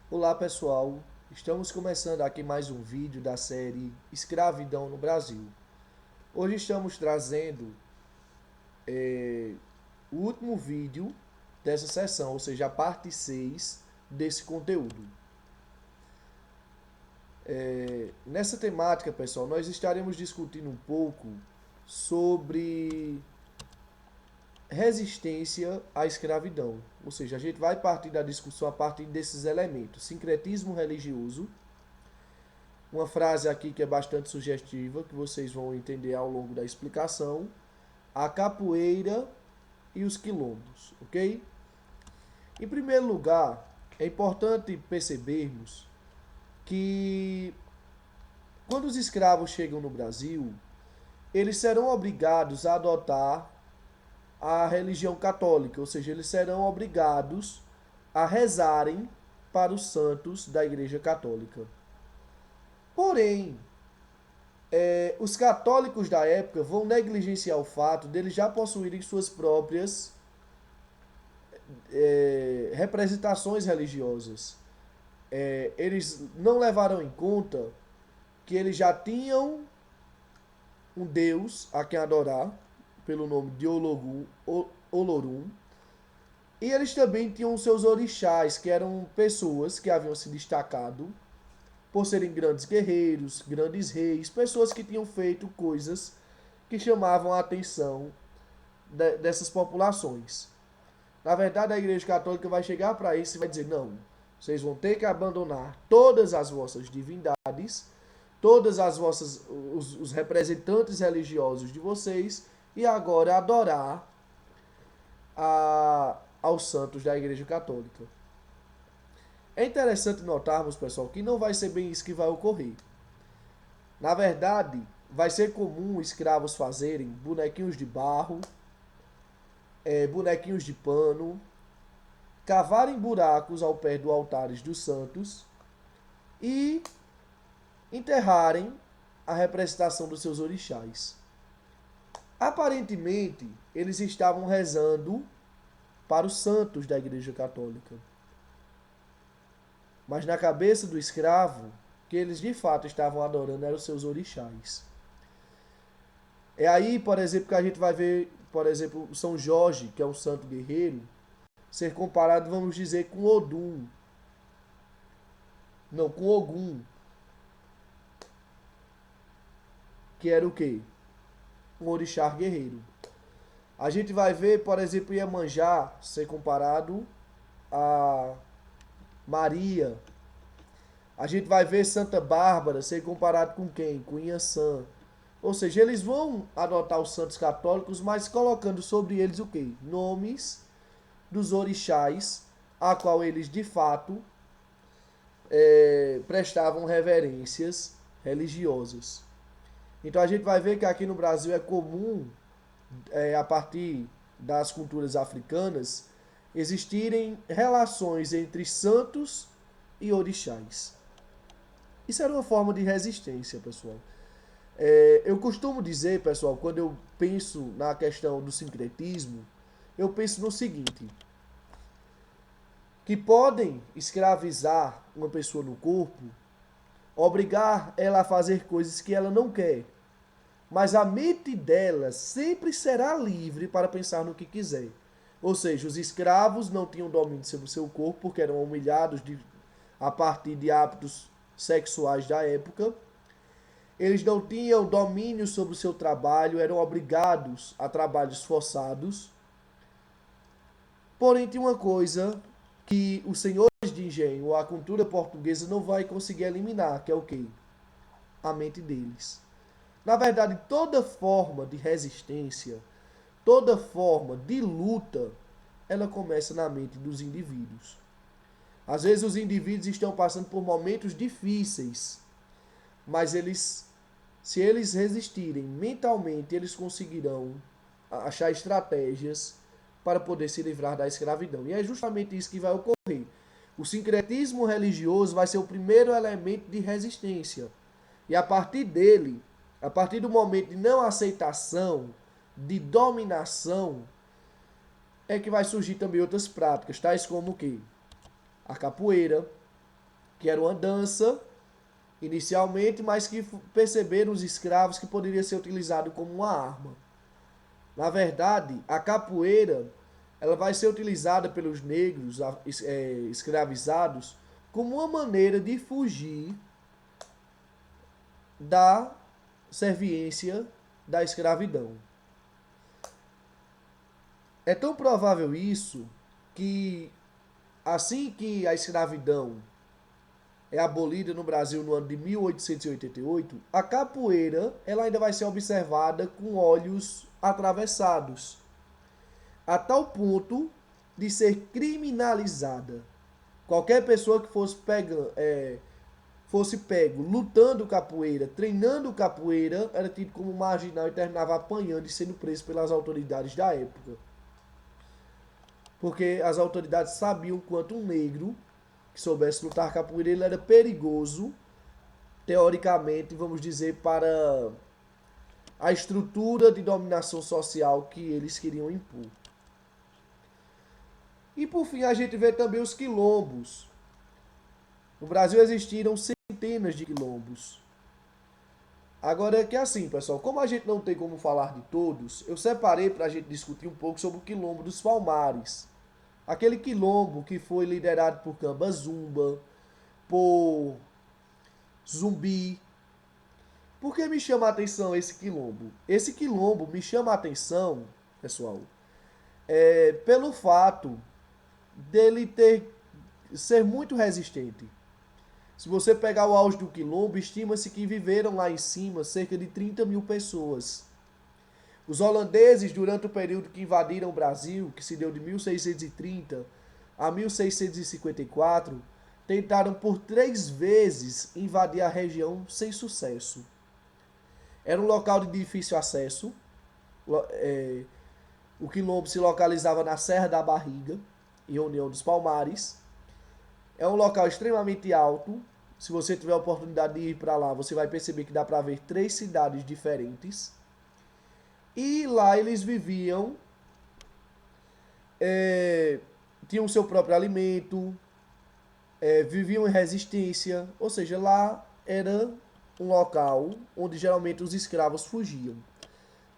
Olá pessoal, estamos começando aqui mais um vídeo da série Escravidão no Brasil. Hoje estamos trazendo o último vídeo dessa sessão, ou seja, a parte 6 desse conteúdo. Nessa temática, pessoal, nós estaremos discutindo um pouco sobre resistência à escravidão. Ou seja, a gente vai partir da discussão a partir desses elementos: sincretismo religioso. Uma frase aqui que é bastante sugestiva, que vocês vão entender ao longo da explicação: a capoeira e os quilombos, ok? Em primeiro lugar, é importante percebermos que quando os escravos chegam no Brasil, eles serão obrigados a adotar a religião católica, ou seja, eles serão obrigados a rezarem para os santos da Igreja Católica. Porém, os católicos da época vão negligenciar o fato deles já possuírem suas próprias representações religiosas. Eles não levaram em conta que eles já tinham um deus a quem adorar, pelo nome de Olorum, e eles também tinham seus orixás, que eram pessoas que haviam se destacado por serem grandes guerreiros, grandes reis, pessoas que tinham feito coisas que chamavam a atenção dessas populações. Na verdade, a Igreja Católica vai chegar para isso e vai dizer: não, vocês vão ter que abandonar todas as vossas divindades, todas as vossas os representantes religiosos de vocês e agora adorar aos santos da Igreja Católica. É interessante notarmos, pessoal, que não vai ser bem isso que vai ocorrer. Na verdade, vai ser comum escravos fazerem bonequinhos de barro, bonequinhos de pano, cavarem buracos ao pé dos altares dos santos e enterrarem a representação dos seus orixás. Aparentemente, eles estavam rezando para os santos da Igreja Católica. Mas na cabeça do escravo, que eles de fato estavam adorando eram os seus orixás. É aí, por exemplo, que a gente vai ver, por exemplo, São Jorge, que é um santo guerreiro, ser comparado, vamos dizer, com Odum. Não, com Ogum, que era o quê? Um orixá guerreiro. A gente vai ver, por exemplo, Iemanjá ser comparado a Maria. A gente vai ver Santa Bárbara ser comparado com quem? Com Inhaçã. Ou seja, eles vão adotar os santos católicos, mas colocando sobre eles o quê? Nomes dos orixás, a qual eles de fato prestavam reverências religiosas. Então a gente vai ver que aqui no Brasil é comum, a partir das culturas africanas, existirem relações entre santos e orixás. Isso era uma forma de resistência, pessoal. Eu costumo dizer, pessoal, quando eu penso na questão do sincretismo, eu penso no seguinte: que podem escravizar uma pessoa no corpo, obrigar ela a fazer coisas que ela não quer, mas a mente dela sempre será livre para pensar no que quiser. Ou seja, os escravos não tinham domínio sobre o seu corpo porque eram humilhados a partir de hábitos sexuais da época. Eles não tinham domínio sobre o seu trabalho, eram obrigados a trabalhos forçados. Porém, tem uma coisa que os senhores de engenho ou a cultura portuguesa não vai conseguir eliminar, que é o quê? A mente deles. Na verdade, toda forma de resistência, toda forma de luta, ela começa na mente dos indivíduos. Às vezes os indivíduos estão passando por momentos difíceis, mas se eles resistirem mentalmente, eles conseguirão achar estratégias para poder se livrar da escravidão. E é justamente isso que vai ocorrer. O sincretismo religioso vai ser o primeiro elemento de resistência. E a partir dele, a partir do momento de não aceitação, de dominação, é que vai surgir também outras práticas, tais como o quê? A capoeira, que era uma dança inicialmente, mas que perceberam os escravos que poderia ser utilizado como uma arma. Na verdade, a capoeira ela vai ser utilizada pelos negros escravizados como uma maneira de fugir da serviência da escravidão. É tão provável isso que assim que a escravidão é abolida no Brasil no ano de 1888, a capoeira ela ainda vai ser observada com olhos atravessados, a tal ponto de ser criminalizada. Qualquer pessoa que fosse pego lutando capoeira, treinando capoeira, era tido como marginal e terminava apanhando e sendo preso pelas autoridades da época. Porque as autoridades sabiam quanto um negro que soubesse lutar capoeira ele era perigoso, teoricamente, vamos dizer, para a estrutura de dominação social que eles queriam impor. E por fim a gente vê também os quilombos. No Brasil existiram centenas de quilombos. Agora é que assim, pessoal, como a gente não tem como falar de todos, eu separei para a gente discutir um pouco sobre o quilombo dos Palmares. Aquele quilombo que foi liderado por Camba Zumba, por Zumbi. Por que me chama a atenção esse quilombo? Esse quilombo me chama a atenção, pessoal, pelo fato dele ser muito resistente. Se você pegar o auge do quilombo, estima-se que viveram lá em cima cerca de 30 mil pessoas. Os holandeses, durante o período que invadiram o Brasil, que se deu de 1630 a 1654, tentaram por 3 vezes invadir a região sem sucesso. Era um local de difícil acesso. O quilombo se localizava na Serra da Barriga, em União dos Palmares. É um local extremamente alto. Se você tiver a oportunidade de ir para lá, você vai perceber que dá para ver 3 cidades diferentes. E lá eles viviam, tinham o seu próprio alimento, viviam em resistência, ou seja, lá era um local onde geralmente os escravos fugiam.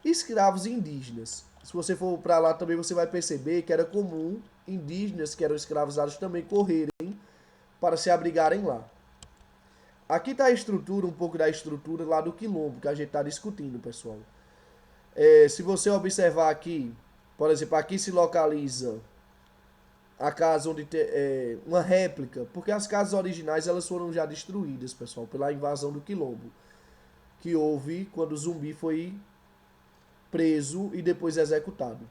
Escravos indígenas. Se você for para lá também você vai perceber que era comum indígenas que eram escravizados também correrem para se abrigarem lá. Aqui está a estrutura, um pouco da estrutura lá do quilombo que a gente está discutindo, pessoal. Se você observar aqui, por exemplo, aqui se localiza a casa onde tem uma réplica, porque as casas originais elas foram já destruídas, pessoal, pela invasão do quilombo, que houve quando o Zumbi foi preso e depois executado.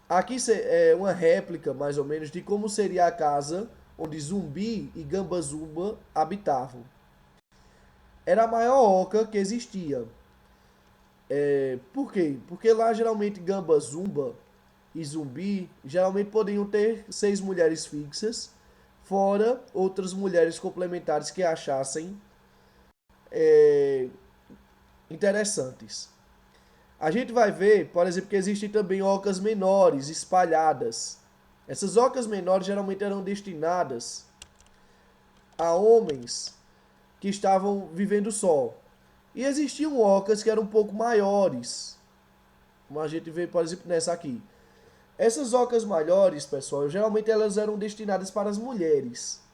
Aqui é uma réplica, mais ou menos, de como seria a casa onde Zumbi e Gamba Zumba habitavam. Era a maior oca que existia. Por quê? Porque lá geralmente Gamba Zumba e Zumbi geralmente podiam ter 6 mulheres fixas, fora outras mulheres complementares que achassem interessantes. A gente vai ver, por exemplo, que existem também ocas menores espalhadas. Essas ocas menores geralmente eram destinadas a homens que estavam vivendo só. E existiam ocas que eram um pouco maiores, como a gente vê, por exemplo, nessa aqui. Essas ocas maiores, pessoal, geralmente elas eram destinadas para as mulheres.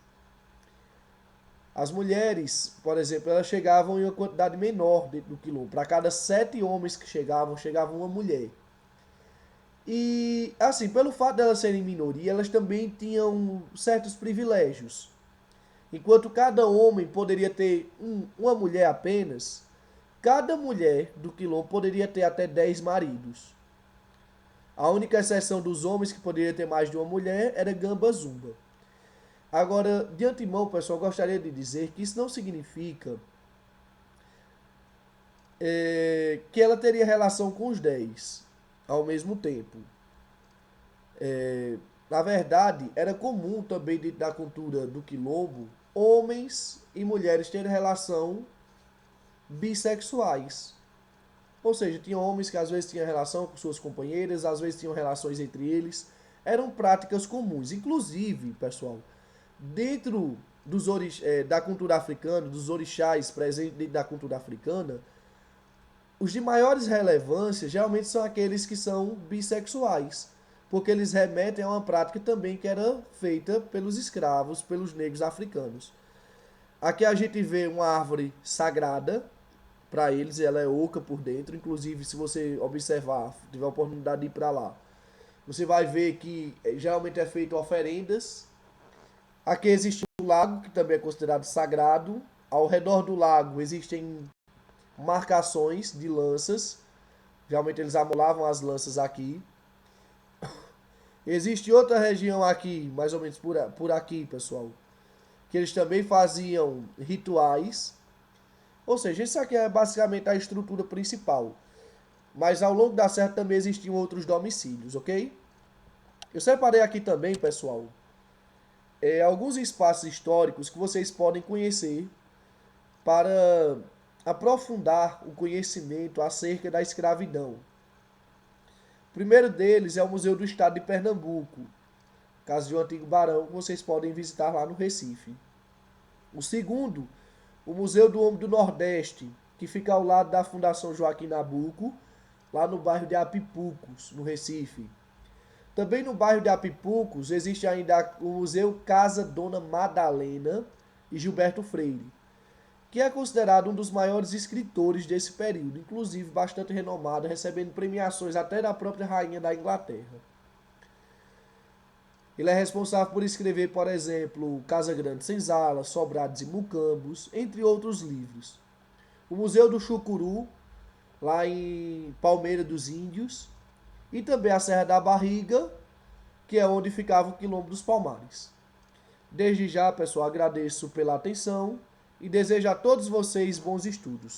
As mulheres, por exemplo, elas chegavam em uma quantidade menor dentro do quilombo. Para cada 7 homens que chegavam, chegava uma mulher. E, assim, pelo fato de elas serem minoria, elas também tinham certos privilégios. Enquanto cada homem poderia ter uma mulher apenas, cada mulher do quilombo poderia ter até 10 maridos. A única exceção dos homens que poderiam ter mais de uma mulher era Gamba Zumba. Agora, de antemão, pessoal, eu gostaria de dizer que isso não significa que ela teria relação com os 10 ao mesmo tempo. Na verdade, era comum também dentro da cultura do quilombo homens e mulheres terem relação bissexuais. Ou seja, tinha homens que às vezes tinham relação com suas companheiras, às vezes tinham relações entre eles. Eram práticas comuns. Inclusive, pessoal, dentro da cultura africana, dos orixás presentes dentro da cultura africana, os de maiores relevâncias geralmente são aqueles que são bissexuais, porque eles remetem a uma prática também que era feita pelos escravos, pelos negros africanos. Aqui a gente vê uma árvore sagrada para eles, ela é oca por dentro, inclusive se você observar, tiver a oportunidade de ir para lá, você vai ver que geralmente é feito oferendas. Aqui existe um lago que também é considerado sagrado. Ao redor do lago existem marcações de lanças. Geralmente eles amolavam as lanças aqui. Existe outra região aqui, mais ou menos por aqui, pessoal, que eles também faziam rituais. Ou seja, isso aqui é basicamente a estrutura principal. Mas ao longo da serra também existiam outros domicílios, ok? Eu separei aqui também, pessoal, alguns espaços históricos que vocês podem conhecer para aprofundar o conhecimento acerca da escravidão. O primeiro deles é o Museu do Estado de Pernambuco, caso de um antigo barão, que vocês podem visitar lá no Recife. O segundo, o Museu do Homem do Nordeste, que fica ao lado da Fundação Joaquim Nabuco, lá no bairro de Apipucos, no Recife. Também no bairro de Apipucos existe ainda o Museu Casa Dona Madalena e Gilberto Freire, que é considerado um dos maiores escritores desse período, inclusive bastante renomado, recebendo premiações até da própria rainha da Inglaterra. Ele é responsável por escrever, por exemplo, Casa Grande Senzala, Sobrados e Mucambos, entre outros livros. O Museu do Chucuru, lá em Palmeira dos Índios, e também a Serra da Barriga, que é onde ficava o Quilombo dos Palmares. Desde já, pessoal, agradeço pela atenção e desejo a todos vocês bons estudos.